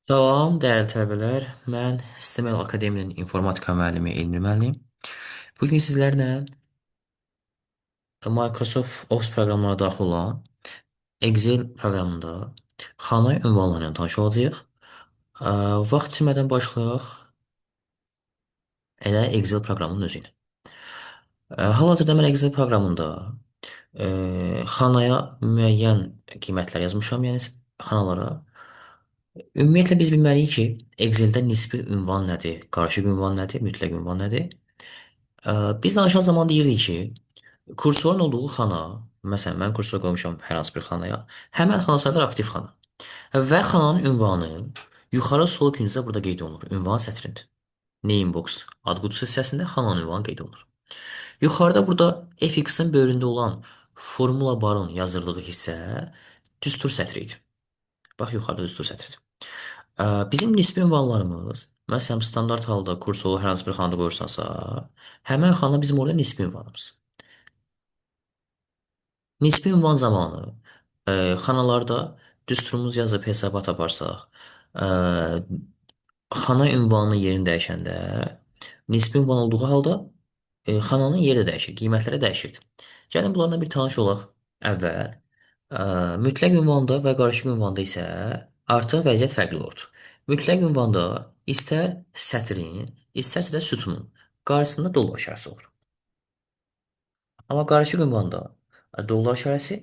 Salam, dəyərli tələbələr. Mən STEMEL Akademiyinin informatika müəllimi Elmir müəllim. Bu gün sizlərlə Microsoft Office proqramına daxil olan Excel proqramında xana ünvanları ilə tanış olacağıq. Vaxt itirmədən başlayaq elə Excel proqramının özü ilə. Hal-hazırda mən Excel proqramında xanaya müəyyən qiymətlər yazmışam, yəni xanalara. Ümumiyyətlə biz bilməliyik ki, Excel-də nisbi ünvan nədir, qarışıq ünvan nədir, mütləq ünvan nədir? Biz danışan zaman deyirdik ki, kursorun olduğu xana, məsələn, mən kursor qoymuşam hər hansı bir xanaya, həmən xana sayılır aktiv xana. Və xananın ünvanı yuxarı sol küncdə burada qeyd olunur. Ünvan sətrində. Name box ad qutusu hissəsində xananın ünvanı qeyd olunur. Yuxarıda burada fx-in böyründə olan formula barın yazıldığı hissə düstur sətri idi. Bax, yuxarıda düstur sətridir. Bizim nisbi ünvanlarımız, məsələn, standart halda kursolu hər hansı bir xanada qoyursansa, həmən xana bizim orada nisbi ünvanımız. Nisbi ünvan zamanı xanalarda düsturumuz yazıb hesabat aparsaq, e, xana ünvanının yerini dəyişəndə nisbi ünvan olduğu halda xananın yeri də dəyişir, qiymətləri dəyişir. Gəlin bunlarla bir tanış olaq əvvəl. Mütləq ünvanda və qarışıq ünvanda isə artıq vəziyyət fərqli olur. Mütləq ünvanda istər sətrin, istərsə də sütunun qarşısında dollar işarəsi olur. Amma qarışıq ünvanda dollar işarəsi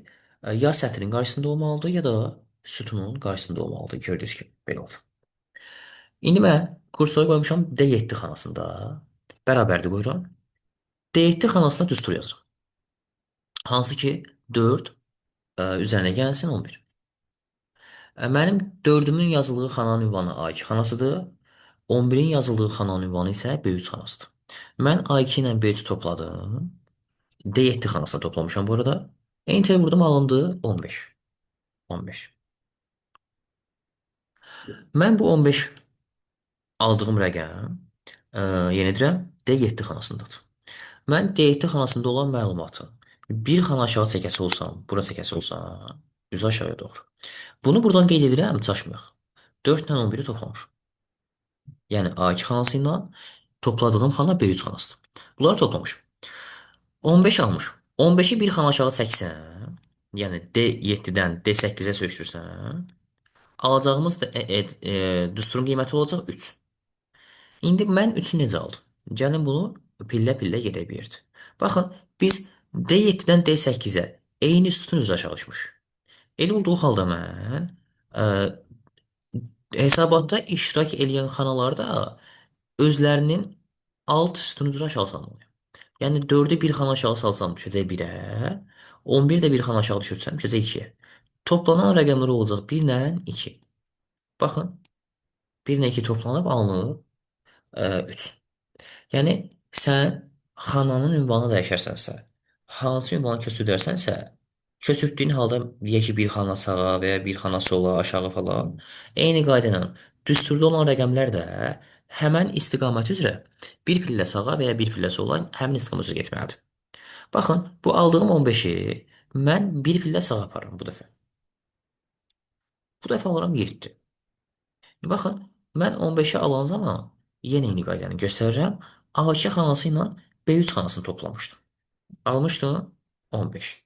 ya sətrin qarşısında olmalıdır, ya da sütunun qarşısında olmalıdır. Gördüyünüz kimi belə olsun. İndi mən kursoru qoymuşam D7 xanasında. Bərabərdir qoyuram. D7 xanasına düstur yazıram. Hansı ki 4 üzərinə gəlsin 11. Mənim 4-ümün yazıldığı xananın ünvanı A2 xanasıdır. 11-in yazıldığı xananın ünvanı isə B3 xanasıdır. Mən A2 ilə B3 topladım. D7 xanasına toplamışam bu arada. Enter vurdum, alındı 15. 15. Mən bu 15 aldığım rəqəm yenə deyirəm D7 xanasındadır. Mən D7 xanasında olan məlumatı bir xana aşağı çəkəsi olsam, bura çəkəsi olsam, üzü aşağıya doğru. Bunu buradan qeyd edirəm, çaşmıyor. 4 ilə 11-i toplamışam. Yəni A2 xanası ilə topladığım xana B3 xanasıdır. Bunları toplamışam. 15 almışam. 15-i bir xana aşağı çəksən, yəni D7-dən D8-ə köçürsən, alacağımız da düsturun qiyməti olacaq 3. İndi mən 3-ü necə aldım? Gəlin bunu pillə-pillə gedək bir yerdə. Baxın, biz D7-dən D8-ə eyni sütun üzrə çalışmış. Elə olduğu halda mən hesabatda iştirak eləyən xanalarda özlərinin alt sütunu üzrə aşağı salmalıyam. Yəni 4-ü bir xana aşağı salsam düşəcək 1-ə, 11 də bir xana aşağı düşürsəm düşəcək 2-yə. Toplanan rəqəmlər olacaq 1 ilə 2. Baxın, 1 ilə 2 toplanıb alınıb 3. Yəni sən xananın ünvanını dəyişərsənsə, hansı ünvanı köçürərsənsə, köçürtdüyün halda deyək ki, bir xana sağa və ya bir xana sola, aşağı falan, eyni qayda ilə düsturda olan rəqəmlər də həmən istiqamət üzrə bir pillə sağa və ya bir pillə sola həmin istiqamət üzrə getməlidir. Baxın, bu aldığım 15-i mən bir pillə sağa aparıram bu dəfə. Bu dəfə alıram 7. Baxın, mən 15-i alan zaman yenə eyni qaydanı göstərirəm. A2 xanası ilə B3 xanasını toplamışdım. Almışdım 15.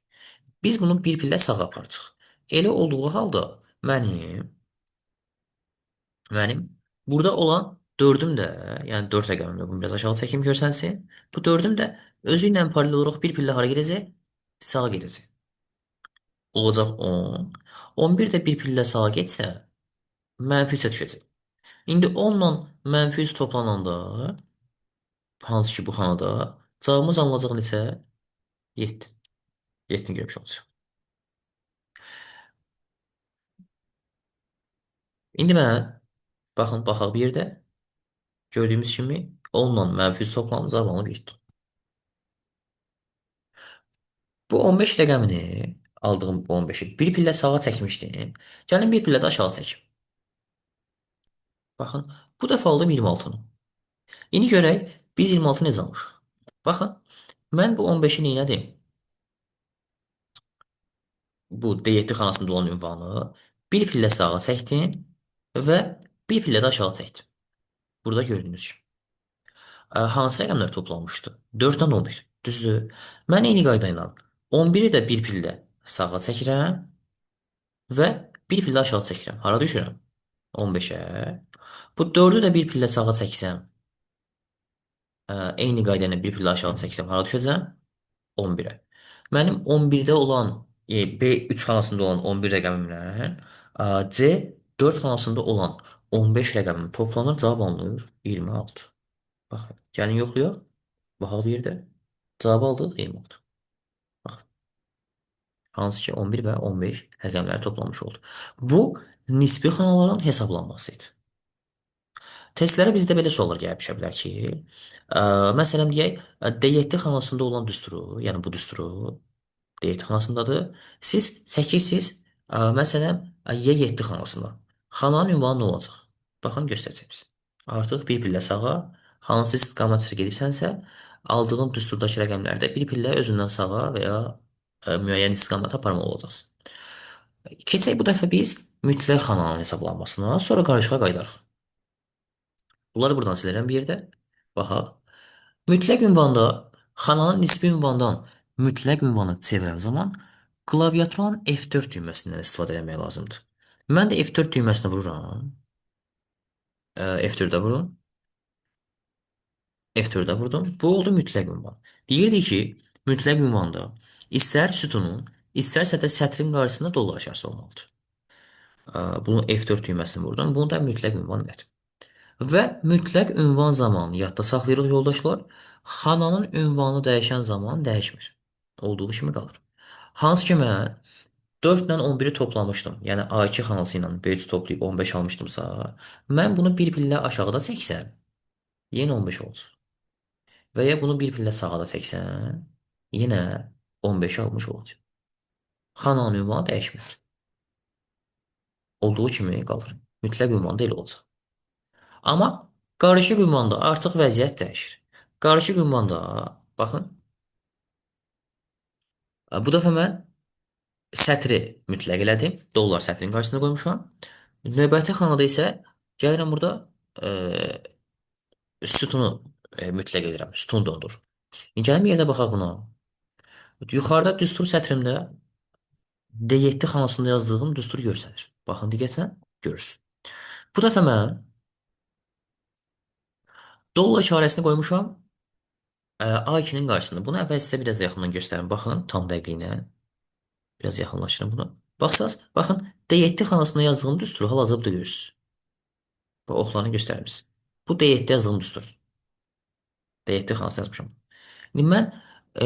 Biz bunu bir pillə sağa apardıq. Elə olduğu halda mənim burada olan 4-üm də, yəni 4 rəqəmimdə bunu biraz aşağı çəkim görsənsin. Bu 4-üm də özü ilə paralel olaraq bir pillə hara gedəcək? Sağa gedəcək. Olacaq 10. 11 də bir pillə sağa getsə, mənfi 3-ə düşəcək. İndi 10 ilə mənfi 3 toplananda, hansı ki bu xanada, cavabımız alınacaq neçə? 7. 7-ni görmüş olacaq. İndi mən, baxın, baxaq bir yerdə, gördüyümüz kimi 10 ilə mənfi 3 toplamı cavab alınıb 7. Bu 15 rəqəmini, aldığım bu 15-i bir pillə sağa çəkmişdim. Gəlin bir pillə də aşağı çəkim. Baxın, bu dəfə aldım 26-nı. İndi görək, biz 26 necə almışıq? Baxın, mən bu 15-i neylədim? Bu D7 xanasında olan ünvanı bir pillə sağa çəkdim və Bir pillə də aşağı çəkdim. Burada gördüyünüz kimi. Hansı rəqəmlər toplanmışdı? 4-dən 11. Düzdür? Mən eyni qayda ilə 11-i də bir pillə sağa çəkirəm və bir pillə aşağı çəkirəm. Hara düşürəm? 15-ə. Bu 4-ü də bir pillə sağa çəksəm, eyni qayda ilə bir pillə aşağı çəksəm, hara düşəcəm? 11-ə. Mənim 11-də olan, B3 xanasında olan 11 rəqəmimlə C 4 xanasında olan 15 rəqəmim toplanır, cavab alınır 26. Baxın, gəlin yoxlayaq. Baxaq yerdə. Cavab aldıq 26. Bax, hansı ki 11 və 15 rəqəmləri toplamış oldu. Bu nisbi xanaların hesablanması idi. Testlərə bizdə belə suallar gəlib düşə bilər ki, məsələn deyək, D7 xanasında olan düsturu, yəni bu düsturu D7 xanasındadır. Siz çəkirsiniz, məsələn, Y7 xanasına. Xananın ünvanı nə olacaq? Baxın, göstərəcək biz. Artıq bir pillə sağa, hansı istiqamət üzrə gedirsənsə, aldığın düsturdakı rəqəmlərdə bir pillə özündən sağa və ya müəyyən istiqamətə aparmalı olacaqsın. Keçək bu dəfə biz mütləq xananın hesablanmasına, sonra qarışığa qayıdarıq. Bunları buradan silərəm bir yerdə. Baxaq. Mütləq ünvanda xananın nisbi ünvandan mütləq ünvanı çevirən zaman klaviaturun F4 düyməsindən istifadə etmək lazımdır. Mən də F4 düyməsinə vururam. F4-ə vurun. F4-ə vurdum. Bu oldu mütləq ünvan. Deyirdi ki, mütləq ünvanda istər sütunun, istərsə də sətrin qarşısında dolu aşağısı olmalıdır. Bunu F4 düyməsini vurdum. Bunu da mütləq ünvan etdim. Və mütləq ünvan zamanı yadda saxlayırıq yoldaşlar. Xananın ünvanı dəyişən zaman dəyişmir. Olduğu kimi qalır. Hansı ki mən 4 ilə 11-i toplamışdım. Yəni A2 xanası ilə B3 toplayıb 15 almışdımsa, mən bunu bir pillə aşağıda çəksəm, yenə 15 olacaq. Və ya bunu bir pillə sağda çəksən, yenə 15 almış olacaq. Xananın ünvanı dəyişmir. Olduğu kimi qalır. Mütləq ünvan da elə olacaq. Amma qarışıq ünvanda artıq vəziyyət dəyişir. Qarışıq ünvanda, baxın, bu dəfə mən sətri mütləq elədim. Dollar sətrin qarşısına qoymuşam. Növbəti xanada isə gəlirəm burada sütunu mütləq edirəm. Sütun dondur. Gəlin bir yerdə baxaq buna. Yuxarıda düstur sətrimdə D7 xanasında yazdığım düstur görsənir. Baxın diqqətlə görürsünüz. Bu dəfə mən dollar işarəsini qoymuşam A2-nin qarşısında. Bunu əvvəl sizə biraz da yaxından göstərim. Baxın, tam dəqiqliyinə. Biraz yaxınlaşdırım bunu. Baxsaz, baxın, D7 xanasında yazdığım düsturu hal-hazırda görürsünüz. Bu oxlarını göstəririz. Bu D7 yazdığım düsturdur. D7 xanasında yazmışam. İndi mən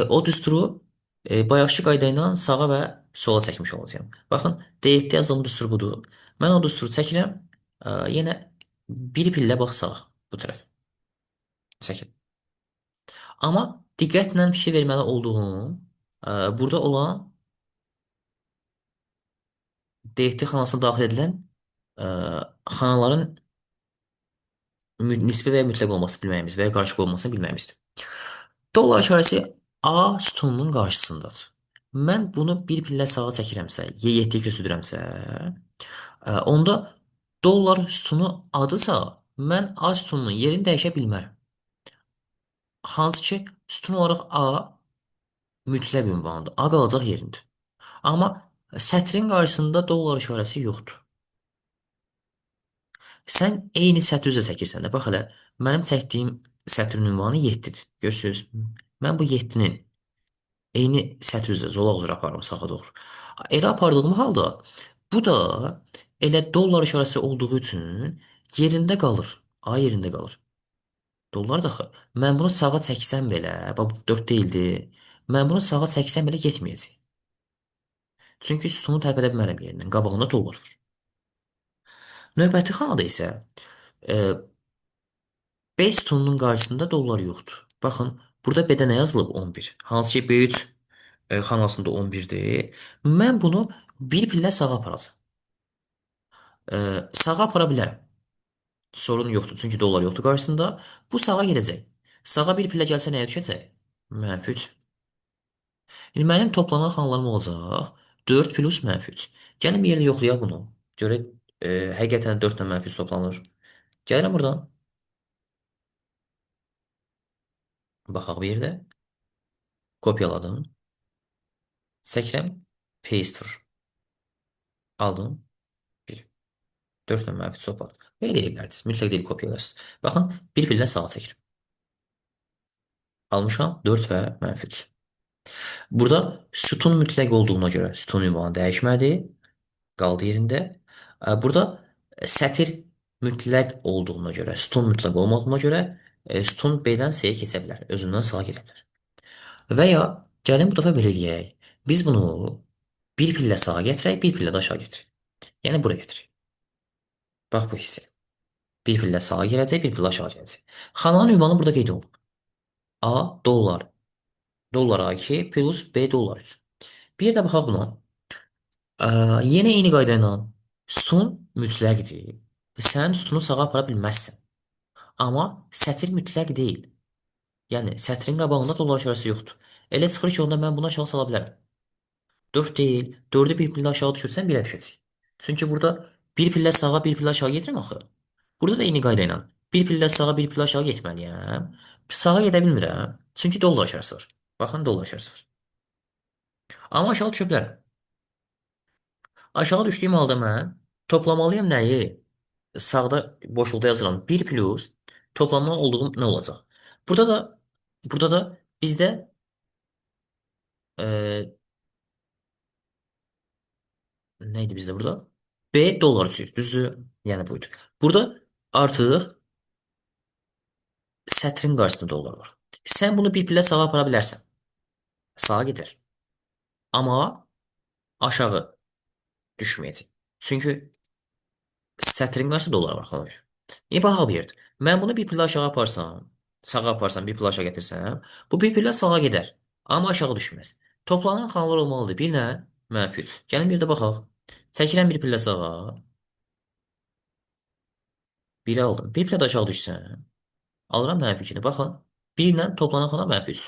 o düsturu bayaqki qayda ilə sağa və sola çəkmiş olacağam. Baxın, D7 yazdığım düstur budur. Mən o düsturu çəkirəm. Yenə bir pillə bax sağa, bu tərəf. Çəkin. Amma diqqətlə fikir verməli olduğum burada olan D7 xanasına daxil edilən ə, xanaların nisbi və ya mütləq olması bilməyimiz və ya qarışıq olmasını bilməyimizdir. Dollar işarəsi A sütununun qarşısındadır. Mən bunu bir pillə sağa çəkirəmsə, Y7-yə köçürürəmsə, onda dollar sütunu adısa, mən A sütununun yerini dəyişə bilmərəm. Hansı ki, sütun olaraq A mütləq ünvanıdır. A qalacaq yerində. Amma sətrin qarşısında dollar işarəsi yoxdur. Sən eyni sətr üzrə çəkirsən də. Bax hələ mənim çəkdiyim sətrin ünvanı 7-dir. Görürsüz? Mən bu 7-nin eyni sətr üzrə zolaq üzrə aparıram sağa doğru. Elə apardığım halda bu da elə dollar işarəsi olduğu üçün yerində qalır. A yerində qalır. Dollar da axı. Mən bunu sağa çəksəm belə, bax 4 deyildi. Mən bunu sağa çəksəm belə getməyəcək. Çünki sütunu tərpədə bilmərəm yerindən. Qabağında dollar var. Növbəti xanada isə e, B sütununun qarşısında dollar yoxdur. Baxın, burada B-də nə yazılıb? 11. Hansı ki B3 xanasında 11-dir. Mən bunu bir pillə sağa aparacağam. Sağa apara bilərəm. Sorun yoxdur, çünki dollar yoxdur qarşısında. Bu sağa gedəcək. Sağa bir pillə gəlsə nəyə düşəcək? Mənfi 3. İndi mənim toplanan xanalarım olacaq 4 plus mənfi 3. Gəlin bir yerdə yoxlayaq bunu. Görək Həqiqətən 4 ilə mənfi üç toplanır. Gəlirəm buradan. Baxaq bir yerdə. Kopyaladım. Çəkirəm. Paste vur. Aldım. 1. 4 ilə mənfi üç toplanır. Belə edə bilərsiniz. Mütləq deyil kopyalarsınız. Baxın, bir pillə sağa çəkirəm. Almışam 4 və mənfi 3. Burada sütun mütləq olduğuna görə sütun ünvanı dəyişmədi. Qaldı yerində. Burada sətir mütləq olduğuna görə, sütun mütləq olmadığına görə sütun B-dən C-yə keçə bilər. Özündən sağa gedə bilər. Və ya gəlin bu dəfə belə eləyək. Biz bunu bir pillə sağa gətirək, bir pillə də aşağı gətirək. Yəni bura gətirək. Bax bu hissə. Bir pillə sağa gələcək, bir pillə aşağı gələcək. Xananın ünvanı burada qeyd olunub. A dollar. Dollar A2 plus B dollar 3. Bir də baxaq buna. Yenə eyni qayda ilə sütun mütləqdir. Sən sütunu sağa apara bilməzsən. Amma sətir mütləq deyil. Yəni sətrin qabağında dollar işarəsi yoxdur. Elə çıxır ki, onda mən bunu aşağı sala bilərəm. 4 deyil. 4-ü bir pillə aşağı düşürsən 1-ə düşəcək. Çünki burada bir pillə sağa, bir pillə aşağı gedirəm axı. Burada da eyni qayda ilə bir pillə sağa, bir pillə aşağı getməliyəm. Sağa gedə bilmirəm. Çünki dollar işarəsi var. Baxın dollar işarəsi var. Amma aşağı düşə bilərəm. Aşağı düşdüyüm halda mən toplamalıyam nəyi? Sağda boşluqda yazıram 1 plus toplanma olduğum nə olacaq? Burada da burada da bizdə e, nə idi bizdə burada? B dollar düşür, düzdür? Yəni buydu. Burada artıq sətrin qarşısında dollar var. Sən bunu bir pillə sağa apara bilərsən. Sağa gedər. Amma aşağı düşməyəcək. Çünki sətrin qarşısında dollar var xalq. Baxaq bir yerdə. Mən bunu bir pillə aşağı aparsam, sağa aparsam, bir pillə aşağı gətirsəm, bu bir pillə sağa gedər. Amma aşağı düşməz. Toplanan xanlar olmalıdır. 1 ilə mənfi 3. Gəlin bir də baxaq. Çəkirəm bir pillə sağa. 1 aldım. Bir pillə də aşağı düşsəm, alıram mənfi 2-ni. Baxın. 1 ilə toplanan xana mənfi 3.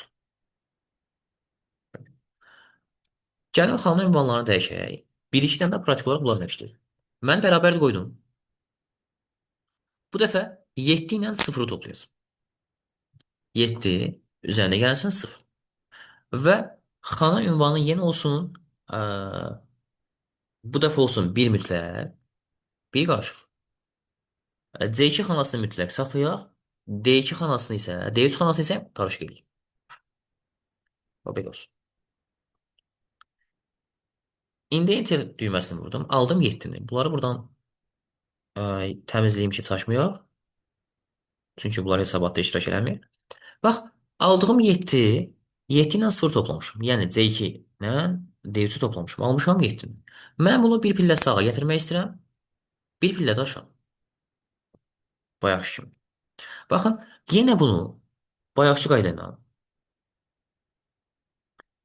Gəlin xanın ünvanlarını dəyişək. Bir iki dənə də praktik olaraq bunlar işləyir. Mən bərabərlik qoydum. Bu dəfə 7 ilə 0-ı toplayacağım. 7 üzərinə gəlsin 0. Və xana ünvanı yenə olsun. Bu dəfə olsun bir mütləq, bir qarışıq. C2 xanasını mütləq saxlayaq. D2 xanasını isə, D3 xanasını isə qarışıq eləyək. O belə olsun. İndi enter düyməsini vurdum. Aldım 7-ni. Bunları buradan təmizləyim ki, çaşmayaq. Çünki bunlar hesabatda iştirak eləmir. Bax, aldığım 7, 7 ilə 0 toplamışım. Yəni C2 ilə D3-ü toplamışım. Almışam 7-ni. Mən bunu bir pillə sağa gətirmək istəyirəm. Bir pillə də aşağı. Bayaq kimi. Baxın, yenə bunu bayaqçı qayda ilə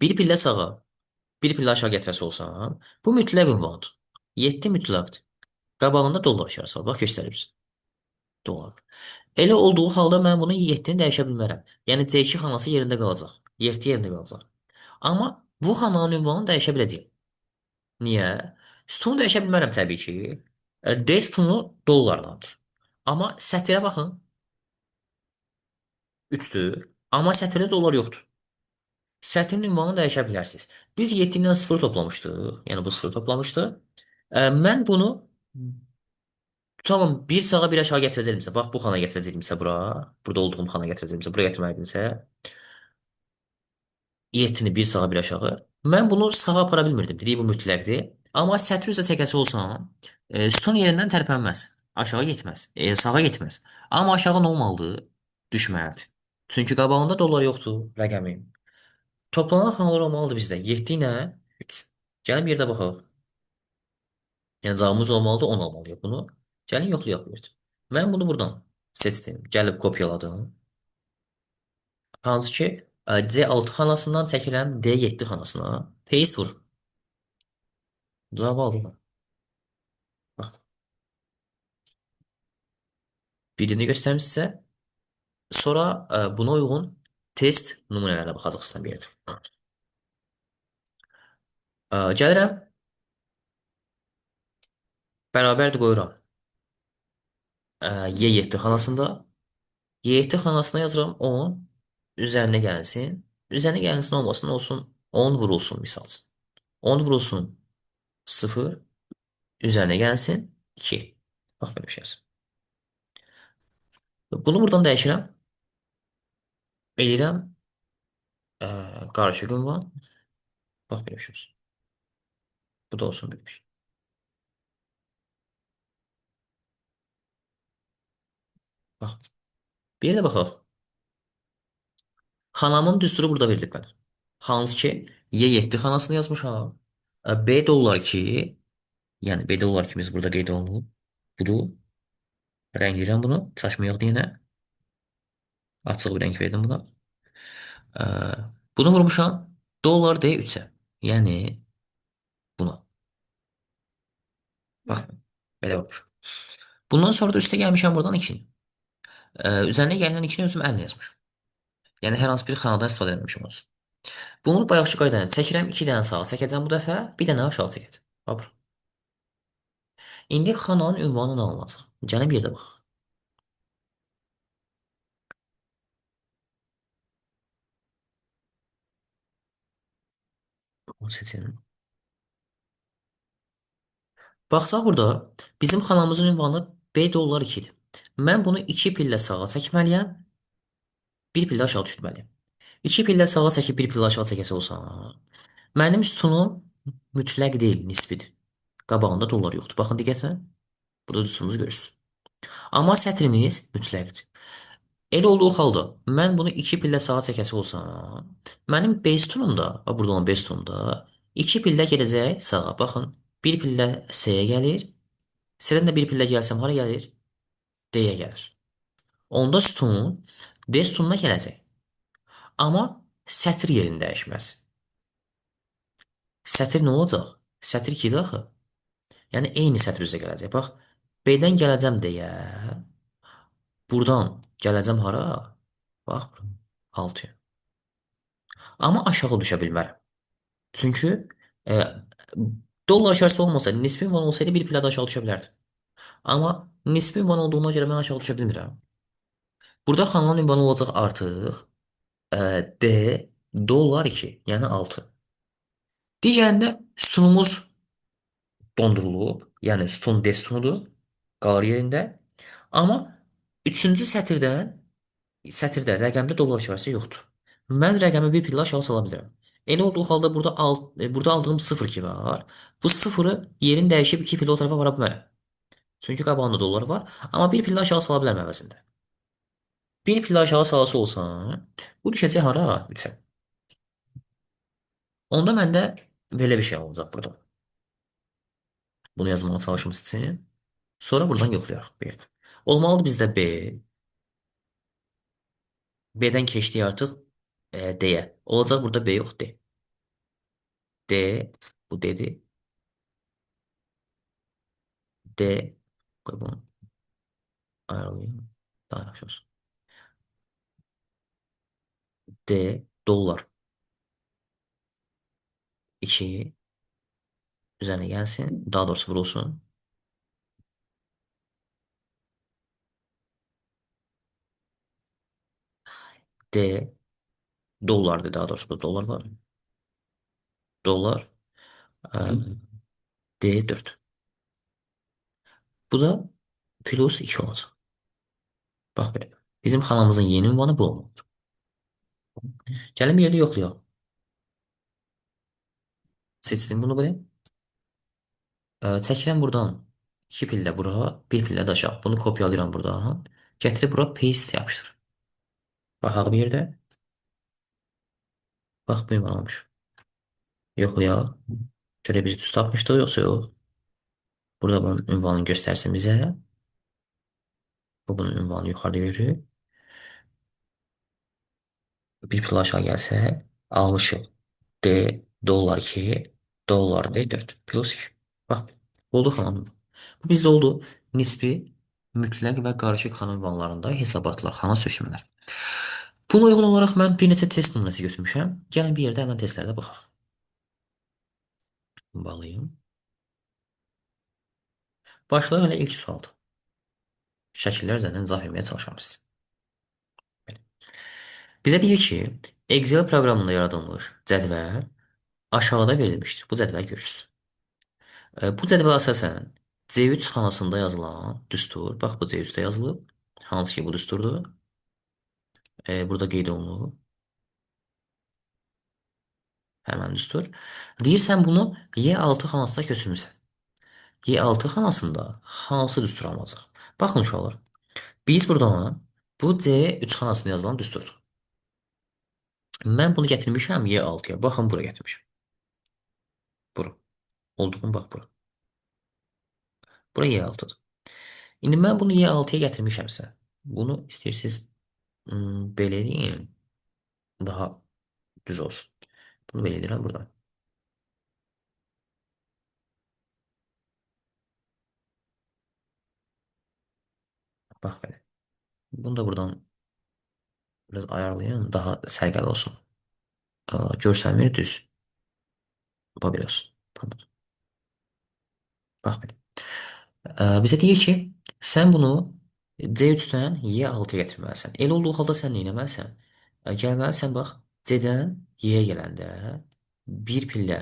bir pillə sağa, bir pillə aşağı gətirəsi olsan, bu mütləq ünvandır. 7 mütləqdir. Qabağında dollar işarəsi var. Bax, göstərib sizə. Dollar. Elə olduğu halda mən bunun 7-ni dəyişə bilmərəm. Yəni C2 xanası yerində qalacaq. 7 yerində qalacaq. Amma bu xananın ünvanını dəyişə biləcəyəm. Niyə? Sütunu dəyişə bilmərəm təbii ki. D sütunu dollarlandır. Amma sətirə baxın, 3-dür. Amma sətirdə dollar yoxdur. Sətrin ünvanını dəyişə bilərsiniz. Biz 7 ilə 0 toplamışdıq. Yəni bu 0 toplamışdıq. Mən bunu tamam bir sağa bir aşağı gətirəcəkimsə, bax bu xana gətirəcəkimsə bura, burada olduğum xana gətirəcəkimsə, bura gətirməliyimsə, 7-ni bir sağa bir aşağı. Mən bunu sağa apara bilmirdim. Dedik bu mütləqdir. Amma sətr üzrə çəkəsi olsam, sütun yerindən tərpənməz. Aşağı getməz. Sağa getməz. Amma aşağı nə olmalıdır? Düşməlidir. Çünki qabağında dollar yoxdur rəqəmin. Toplanan xanalar olmalıdır bizdə. 7 ilə 3. Gəlin bir yerdə baxaq. Yəni cavabımız olmalıdır 10 olmalıyıq bunu. Gəlin yoxlayaq bir. Mən bunu buradan seçdim. Gəlib kopyaladım. Hansı ki C6 xanasından çəkirəm D7 xanasına. Paste vur. Cavabı aldım. Bax, birini göstərmişsə, sonra buna uyğun test nümunələrə baxacaq sizdən bir yerdə. Gəlirəm Bərabərdir qoyuram. Y7 xanasında. Y7 xanasına yazıram 10. Üzərinə gəlsin. Üzərinə gəlsin olmasın olsun 10 vurulsun misal üçün. 10 vurulsun 0. Üzərinə gəlsin 2. Bax belə bir şey yazım. Bunu buradan dəyişirəm. Eləyirəm qarışıq ünvan. Bax belə bir şey olsun. Bu da olsun belə bir şey. Bax. Bir də baxaq. Xanamın düsturu burada verilib mənə. Hansı ki Y7 xanasını yazmışam. B də olar ki, yəni B də olar ki biz burada qeyd olunub. Budur. Rəngləyirəm bunu. Çaşma yoxdur yenə. Açıq bir rəng verdim buna. Ə, Bunu vurmuşam. Dollar D3-ə. Yəni buna. Bax. Belə olur. Bundan sonra da üstə gəlmişəm buradan 2-ni. Üzərinə gələn 2-ni özüm əllə yazmışam. Yəni hər hansı bir xanadan istifadə etməmişəm olsun. Bunu bayaqçı qaydanı çəkirəm. 2 dənə sağa çəkəcəm bu dəfə. Bir dənə aşağı çəkəcəm. Bax. İndi xananın ünvanını alınacaq. Gəlin bir də bax. Onu seçelim. Baxsaq burada bizim xanamızın ünvanı B dollar 2-dir. Mən bunu 2 pillə sağa çəkməliyəm, 1 pillə aşağı düşürməliyəm. 2 pillə sağa çəkib 1 pillə aşağı çəkəsə olsa, mənim sütunum mütləq deyil, nisbidir. Qabağında dollar yoxdur. Baxın diqqətlə. Burada düsturumuzu görürsünüz. Amma sətrimiz mütləqdir. Elə olduğu halda mən bunu 2 pillə sağa çəkəsi olsam, mənim B sütunumda, burada olan B sütunumda 2 pillə gedəcək sağa. Baxın, 1 pillə S-yə gəlir. S-dən də 1 pillə gəlsəm hara gəlir? D-yə gəlir. Onda sütun D sütununa gələcək. Amma sətr yerini dəyişməz. Sətr nə olacaq? Sətr 2-dir axı. Yəni eyni sətr üzrə gələcək. Bax, B-dən gələcəm deyə, buradan gələcəm hara? Bax, 6-ya. Amma aşağı düşə bilmərəm. Çünki e, dollar şərsi olmasa, nisbi ünvan olsaydı bir pillədə aşağı düşə bilərdim. Amma nisbi ünvan olduğuna görə mən aşağı düşə bilmirəm. Burada xananın ünvanı olacaq artıq e, D dollar 2, yəni 6. Digərində sütunumuz dondurulub, yəni sütun D sütunudur, qalır yerində. Amma üçüncü sətirdə rəqəmdə dollar işarəsi yoxdur. Mən rəqəmi bir pillə aşağı sala bilirəm. Elə olduğu halda burada aldığım 0 ki var. Bu sıfırı yerini dəyişib 2 pillə o tərəfə vara bilmərəm. Çünki qabağında dollar var. Amma bir pillə aşağı sala bilərəm əvəzində. Bir pillə aşağı salası olsan, bu düşəcək hara? 3-ə. Onda məndə belə bir şey olacaq burada. Bunu yazmağa çalışım sizin. Sonra buradan yoxlayaq. Bir. Olmalıdır bizdə B. B-dən keçdik artıq D-yə. Olacaq burada B yox D. D. Bu D'dir. D. Qoy bunu ayarlayayım. Daha yaxşı olsun. D. Dollar. 2. Üzərinə gəlsin. Daha doğrusu vurulsun. D. Dollardır daha doğrusu. Bu dollar var. Dollar. e, D4. Bu da plus 2 olacaq. Bax belə. Bizim xanamızın yeni ünvanı bu olmalıdır. Gəlin bir yerdə yoxlayaq. Seçdim bunu buraya. Çəkirəm buradan 2 pillə bura, 1 pillə də aşağı. Bunu kopyalayıram buradan. Gətirib bura paste yapışdır. Baxaq bir yerdə. Bax bu ünvan olmuş. Yoxlayaq. Görək bizi düz tapmışdıq yoxsa yox. Burada bunun ünvanını göstərsin bizə. Bu bunun ünvanı yuxarıda görür. Bir pil aşağı gəlsə almışıq. D dollar 2 dollar D4 plus 2. Bax oldu xanım. Bu bizdə oldu nisbi, mütləq və qarışıq xana ünvanlarında hesabatlar, xana sökümlər. Buna uyğun olaraq mən bir neçə test nümunəsi götürmüşəm. Gəlin bir yerdə həmən testlərdə baxaq. Bağlayım. Başlayaq elə ilk sualdır. Şəkillər üzərindən izah etməyə çalışırıq. Bizə deyir ki, Excel proqramında yaradılmış cədvəl aşağıda verilmişdir. Bu cədvəl görürsüz. Bu cədvələ əsasən C3 xanasında yazılan düstur, bax bu C3-də yazılıb, hansı ki bu düsturdur. Burada qeyd olunur həmən düstur. Deyirsən bunu Y6 xanasına köçürmüsən. Y6 xanasında hansı düstur alınacaq? Baxın uşaqlar. Biz buradan bu C3 xanasında yazılan düsturdur. Mən bunu gətirmişəm Y6-ya. Baxın bura gətirmişəm. Bura. Olduğum bax bura. Bura Y6-dır. İndi mən bunu Y6-ya gətirmişəmsə, bunu istəyirsiniz belə edeyim, daha düz olsun. Bunu belə edirəm buradan. Bax belə. Bunu da buradan biraz ayarlayın, daha sərgəli olsun. Görsənmir düz. Bax belə olsun. Bax belə. Bizə deyir ki, sən bunu C3-dən Y6-ya gətirməlisən. Elə olduğu halda sən nə etməlisən? Gəlməlisən bax C-dən Y-yə gələndə bir pillə,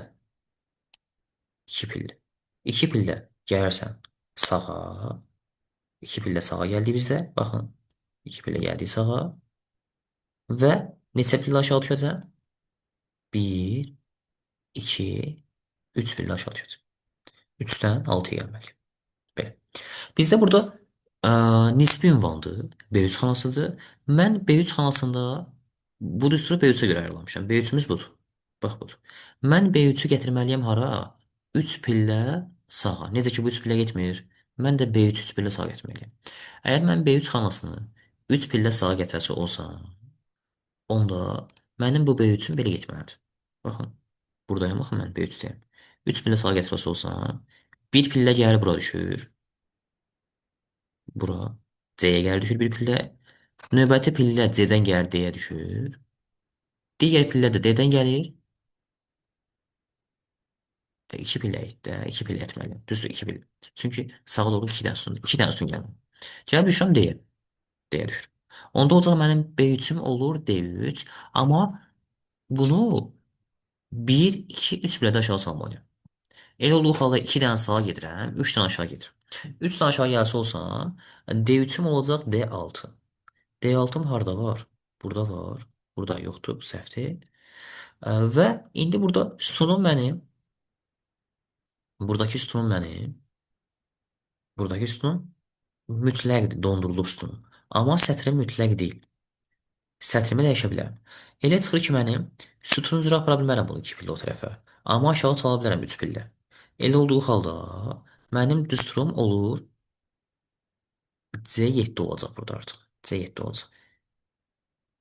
iki pillə. İki pillə gələrsən sağa. İki pillə sağa gəldi bizdə. Baxın. İki pillə gəldi sağa. Və neçə pillə aşağı düşəcək? Bir, iki, üç pillə aşağı düşəcək. 3-dən 6-ya gəlməli. Belə. Bizdə burada nisbi ünvandır. B3 xanasıdır. Mən B3 xanasında bu düsturu B3-ə görə ayarlamışam. B3-ümüz budur. Bax budur. Mən B3-ü gətirməliyəm hara? 3 pillə sağa. Necə ki bu 3 pillə getmir. Mən də B3 3 pillə sağa gətirməliyəm. Əgər mən B3 xanasını 3 pillə sağa gətirəsi olsa, onda mənim bu B3-üm belə getməlidir. Baxın. Buradayım, baxın mən B3-deyim. 3 pillə sağa gətirəsi olsa, bir pillə gəlir bura düşür. Bura C-yə gəlir düşür bir pillə. Növbəti pillə C-dən gəlir D-yə düşür. Digər pillə də D-dən gəlir. 2 pillə etdə, 2 pillə etməli. Düzdür, 2 pillə. Çünki sağa doğru 2-dən üstün, 2-dən üstün gəlir. Gəlib düşürəm D-yə. D-yə düşür. Onda olacaq mənim B3-üm olur D3, amma bunu 1, 2, 3 pillədə aşağı salmalıyam. Elə olduğu halda 2 dənə sağa gedirəm, 3 dənə aşağı gedirəm. 3 dənə aşağı gəlsə olsa, D3-üm olacaq D6. D6-ım harda var? Burada var. Burada yoxdur, bu səhvdir. Və indi burada sütunum mənim, buradakı sütunum mənim, buradakı sütunum mütləqdir, dondurulub sütunum. Amma sətrim mütləq deyil. Sətrimi dəyişə bilərəm. Elə çıxır ki, mənim sütunun üzrə apara bilmərəm bunu 2 pillə o tərəfə. Amma aşağı sala bilərəm 3 pillə. Elə olduğu halda mənim düsturum olur C7 olacaq burada artıq. C7 olacaq.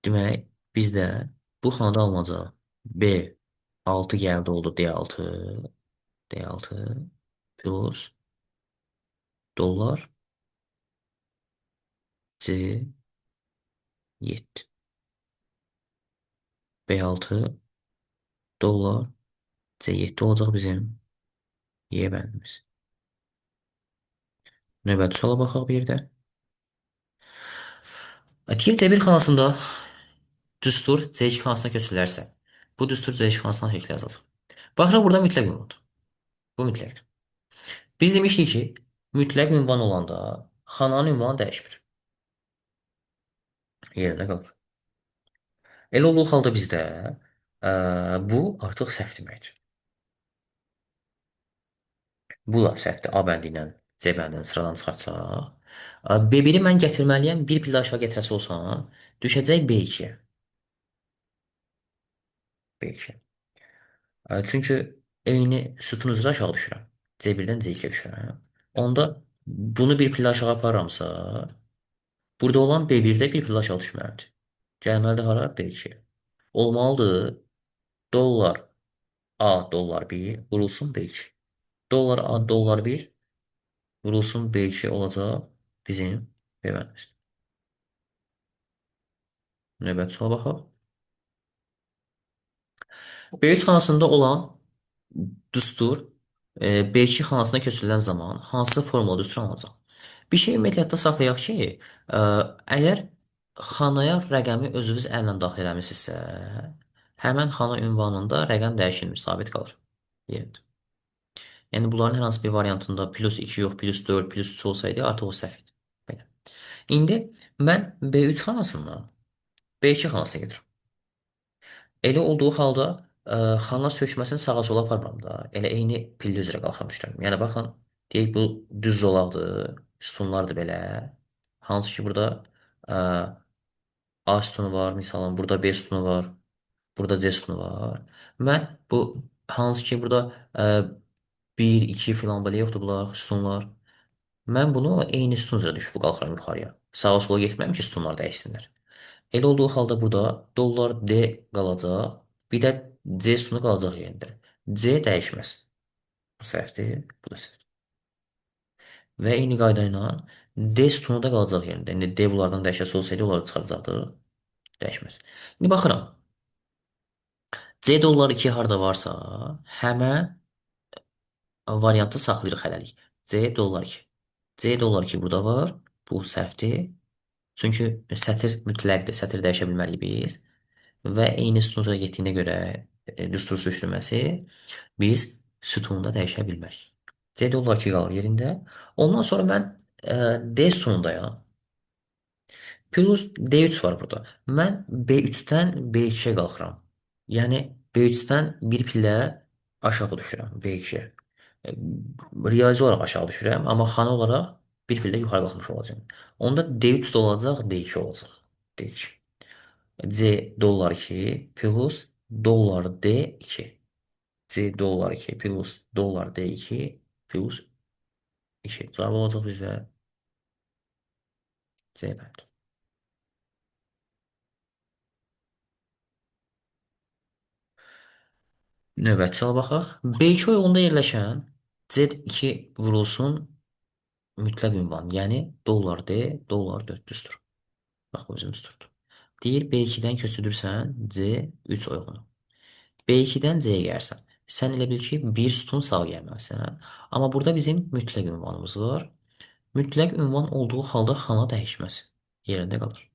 Demək, bizdə bu xanada alınacaq B6 gəldi oldu D6. D6 plus dollar C7. B6 dollar C7 olacaq bizim Y bəndimiz. Növbəti suala baxaq bir də. Deyir C1 xanasında düstur C2 xanasına köçürülərsə, bu düstur C2 xanasına şəkil yazılır. Baxırıq burada mütləq ünvandır. Bu mütləqdir. Biz demişdik ki, mütləq ünvan olanda xananın ünvanı dəyişmir. Yerində qalır. Elə olduğu halda bizdə bu artıq səhv deməkdir. Bu da səhvdir. A bəndi ilə C bəndini sıradan çıxartsaq. B1-i mən gətirməliyəm. Bir pillə aşağı gətirəsi olsam, düşəcək B2-yə. B2. Çünki eyni sütun üzrə aşağı düşürəm. C1-dən C2-yə düşürəm. Onda bunu bir pillə aşağı aparıramsa, burada olan B1-də bir pillə aşağı düşməlidir. Gəlməlidir hara? B2-yə. Olmalıdır. Dollar A dollar 1 vurulsun B2. Dollar A dollar 1 vurulsun B2 olacaq bizim verməmiz. Növbəti suala baxaq. B3 xanasında olan düstur B2 xanasına köçürülən zaman hansı formula düstur alınacaq? Bir şey ümumiyyətlə yadda saxlayaq ki, ə, əgər xanaya rəqəmi özünüz əllə daxil eləmisinizsə, həmin xana ünvanında rəqəm dəyişilmir, sabit qalır yerində. Yəni bunların hər hansı bir variantında +2 yox, +4, +3 olsaydı artıq o səhv idi. Belə. İndi mən B3 xanasından B2 xanasına gedirəm. Elə olduğu halda xana sökməsini sağa sola aparmıram da. Elə eyni pillə üzrə qalxıram düşürəm. Yəni baxın, deyək bu düz zolaqdır, sütunlardır belə. Hansı ki burada ə, A sütunu var, misalən burada B sütunu var, burada C sütunu var. Mən bu hansı ki burada ə, 1, 2 filan belə yoxdur bunlar sütunlar. Mən bunu eyni sütun üzrə düşüb qalxıram yuxarıya. Sağa sola getmirəm ki, sütunlar dəyişsinlər. Elə olduğu halda burada dollar D qalacaq. Bir də C sütunu qalacaq yerində. C dəyişməz. Bu səhvdir, bu da səhvdir. Və eyni qayda ilə D sütunu da qalacaq yerində. İndi D bunlardan dəyişəsi olsaydı, onları çıxaracaqdı. Dəyişməz. İndi baxıram. C dollar 2 harda varsa, həmən variantı saxlayırıq hələlik. C dollar 2. C dollar 2 burada var. Bu səhvdir. Çünki sətir mütləqdir. Sətir dəyişə bilməliyik biz. Və eyni sütuna getdiyinə görə düstur sürüşdürməsi biz sütununda dəyişə bilmərik. C dollar ki qalır yerində. Ondan sonra mən D sütunundayam. Plus D3 var burada. Mən B3-dən B2-yə qalxıram. Yəni B3-dən bir pillə aşağı düşürəm B2-yə. E, Riyazi olaraq aşağı düşürəm, amma xana olaraq bir pillə yuxarı qalxmış olacağım. Onda D3 də olacaq, D2 olacaq. D2. C dollar 2 plus dollar D2. C dollar 2 plus dollar D2 plus 2. Cevap olacaq bizə C bənd. Növbəti suala baxaq. B2 oyğunda yerləşən C2 vurulsun mütləq ünvan, yəni dollar D, dollar 400-dür. Bax, bu bizim düsturdur. Deyir B2-dən köçürürsən C3 oyğunu. B2-dən C-yə gəlirsən. Sən elə bil ki, bir sütun sağa gəlməlisən. Amma burada bizim mütləq ünvanımız var. Mütləq ünvan olduğu halda xana dəyişməz. Yerində qalır.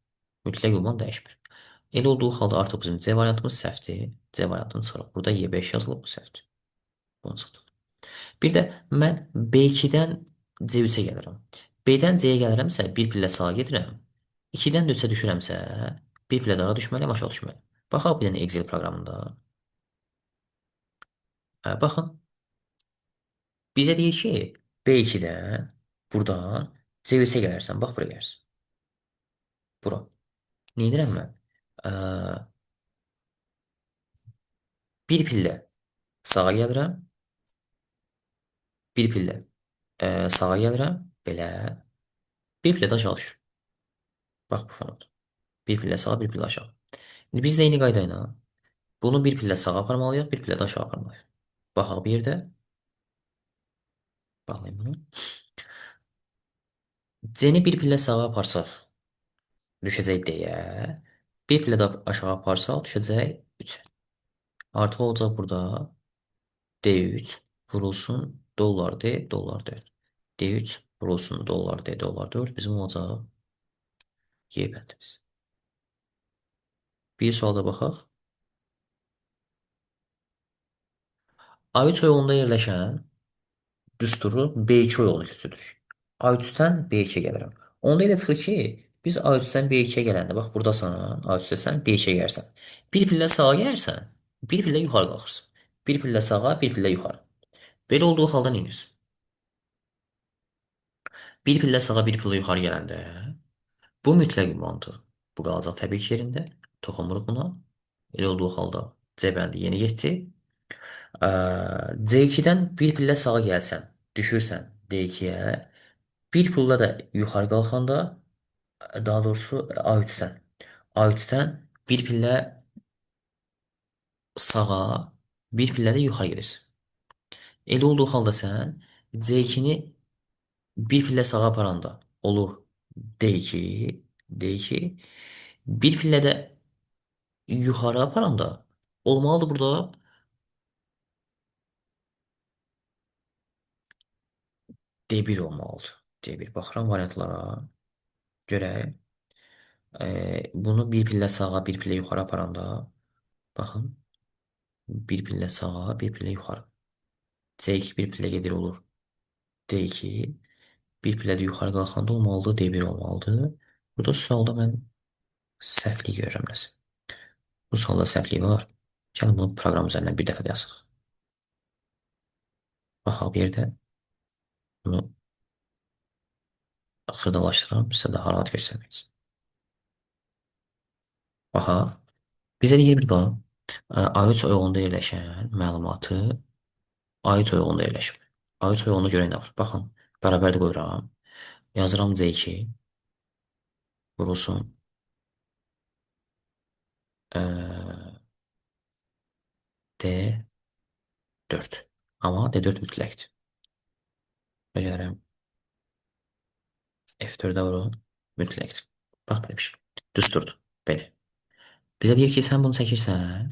Mütləq ünvan dəyişmir. Elə olduğu halda artıq bizim C variantımız səhvdir. C variantını çıxırıq. Burada Y5 yazılıb, bu səhvdir. Bunu çıxdıq. Bir də mən B2-dən C3-ə gəlirəm. B-dən C-yə gəlirəmsə, bir pillə sağa gedirəm. 2-dən də 3-ə düşürəmsə, bir pillə daha düşməliyəm, aşağı düşməliyəm. Baxaq bir dənə Excel proqramında. Baxın, bizə deyir ki, B2-dən buradan C3-ə gələrsən. Bax, bura gələrsən. Bura. Nə edirəm mən? Ə, Bir pillə sağa gəlirəm. Bir pillə sağa gəlirəm. Belə. Bir pillə də aşağı düşürəm. Bax, bu formada. Bir pillə sağa, bir pillə aşağı. İndi biz də eyni qayda ilə bunu bir pillə sağa aparmalıyıq, bir pillə də aşağı aparmalıyıq. Baxaq bir yerdə. Bağlayayım bunu. C-ni bir pillə sağa aparsaq, düşəcək D-yə. Bir pillə də aşağı aparsaq, düşəcək 3-ə. Artıq olacaq burada D3 vurulsun dollar D, dollar 4. D3 vurulsun dollar D, dollar 4 bizim olacaq Y bəndimiz. Bir sualda baxaq. A3 oyğunda yerləşən düsturu B2 oyğuna köçürürük. A3-dən B2-yə gəlirəm. Onda elə çıxır ki, biz A3-dən B2-yə gələndə, bax buradasan, A3-dəsən, B2-yə gəlirsən. Bir pillə sağa gəlirsən, bir pillə yuxarı qalxırsan. Bir pillə sağa, bir pillə yuxarı. Belə olduğu halda nə edirsən? Bir pillə sağa, bir pillə yuxarı gələndə bu mütləq ünvandır. Bu qalacaq təbii ki yerində. Toxunmuruq buna. Elə olduğu halda C bəndi yeni getdi. D2-dən bir pillə sağa gəlsən, düşürsən D2-yə. Bir pulla da yuxarı qalxanda, daha doğrusu A3-dən. A3-dən bir pillə sağa, bir pillə də yuxarı gedirsən. Elə olduğu halda sən C2-ni bir pillə sağa aparanda olur D2, D2. Bir pillə də yuxarı aparanda olmalıdır burada D1 olmalıdır. D1. Baxıram variantlara. Görək. Bunu bir pillə sağa, bir pillə yuxarı aparanda, baxın, bir pillə sağa, bir pillə yuxarı. C2 bir pillə gedir olur. D2 bir pillə də yuxarı qalxanda olmalıdır, D1 olmalıdır. Burada sualda mən səhvlik görürəm nəsə. Bu sualda səhvlik var. Gəlin bunu proqram üzərindən bir dəfə də yazıq. Baxaq bir yerdə bunu xırdalaşdıram, sizə daha rahat göstərmək üçün. Baxaq. Bizə deyir bir bax. A3 oyğunda yerləşən məlumatı A3 oyğunda yerləşib. A3 oyğunda görə nə var? Baxın, bərabərdə qoyuram. Yazıram C2 vurulsun D4. Amma D4 mütləqdir. Gəlirəm F4-ə vurun mütləqdir. Bax belə bir şey. Düsturdur. Belə. Bizə deyir ki, sən bunu çəkirsən.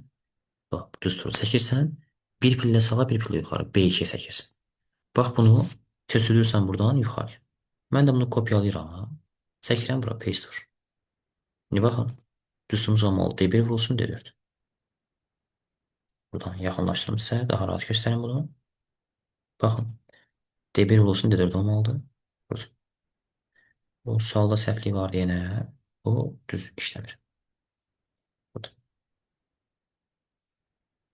Bax, düstur çəkirsən. Bir pillə sağa, bir pillə yuxarı. B2-yə çəkirsən. Bax bunu köçürürsən buradan yuxarı. Mən də bunu kopyalayıram. Çəkirəm bura paste vur. İndi baxın. Düsturumuz olmalı. D1 vurulsun D4. Buradan yaxınlaşdırım sizə. Daha rahat göstərim bunu. Baxın. D1 vurulsun D4 olmalıdır. Vurulsun. Bu sualda səhvlik var yenə. Bu düz işləmir. Burada.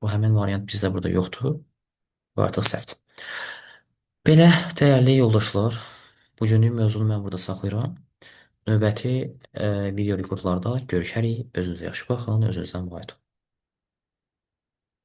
Bu həmin variant bizdə burada yoxdur. Bu artıq səhvdir. Belə dəyərli yoldaşlar, bugünlük mövzunu mən burada saxlayıram. Növbəti video rekordlarda görüşərik. Özünüzə yaxşı baxın, özünüzdən müğayət olun.